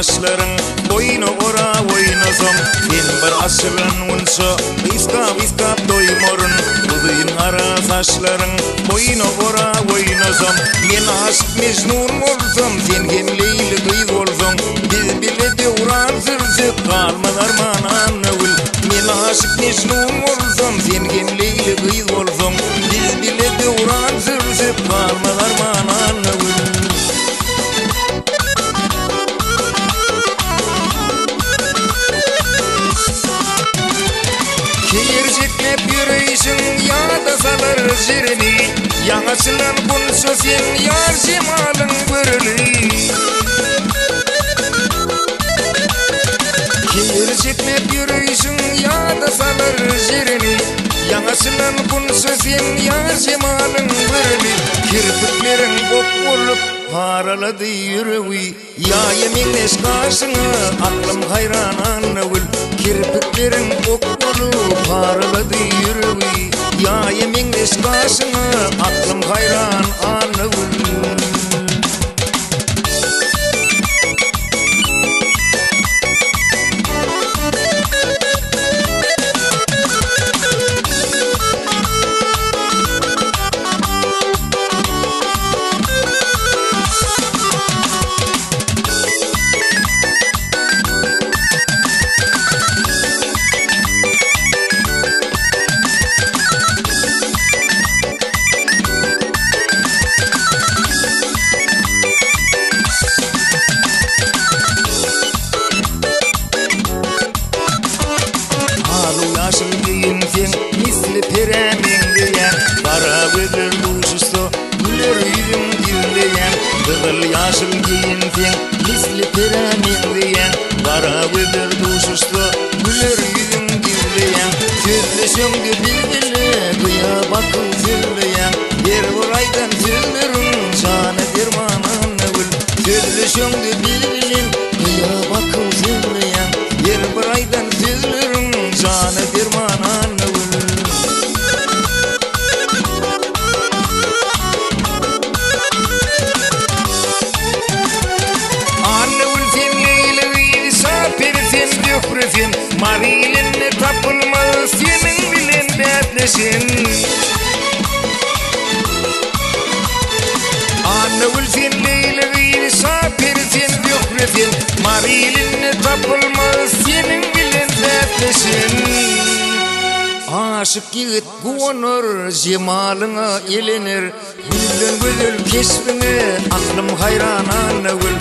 saçların boynu ora oynasam sen bir asırın unsa iskap doymorun uzun ara saçların boynu ora oynasam men aşk mecnun olsam sen hem Leyli kız olsam biz bile de uğrar sürse kalmaz armanan övül men aşk mecnun olsam sen hem Leyli kız olsam biz bile de uğrar sürse kalmaz armanan övül Keyirceklep yürüyüşün ya da salar jirini Yansılan bunsa sen yar cemalın bürülü Keyirceklep yürüyüşün ya da salar jirini Yansılan bunsa sen yar cemalın bürülü Kirpiklerin bok olup haraladı yüreği Ya yemin eşkaşına aklım hayran anavul Kirpiklerin bok olup haraladı yüreği Ya yemin eşkaşına aklım hayran anavul Yaşıl giyin sen misli peremin diyen Kara gözler duşusu güler yüzüm gizleyen Kızıl yaşıl giyin sen misli peremin diyen Kara gözler duşusu güler yüzüm gizleyen Sözleşimde bilgili kıya bakın sözleyen Yer buraydan sözlerin şanı dermanın övül Sözleşimde bilgili kıya bakın sözleyen Yer buraydan sözlerin şanı dermanın övül Anavul sen Leyli sapir sen dökresin Marilinle tapılmaz senin bilen dertleşin Anavul sen Leyli sapir sen dökresin Marilinle tapılmaz senin bilen dertleşin Aşık yiğit guvanır cemalına elenir Güllün güzel kesbine aklım hayran anavul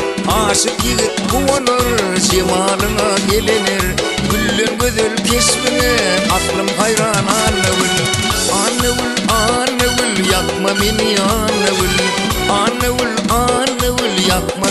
Aşık yiğit guvanır cemalına elenir Güllün güzel kesbine aklım hayran anavul Anavul yakma beni anavul Anavul yakma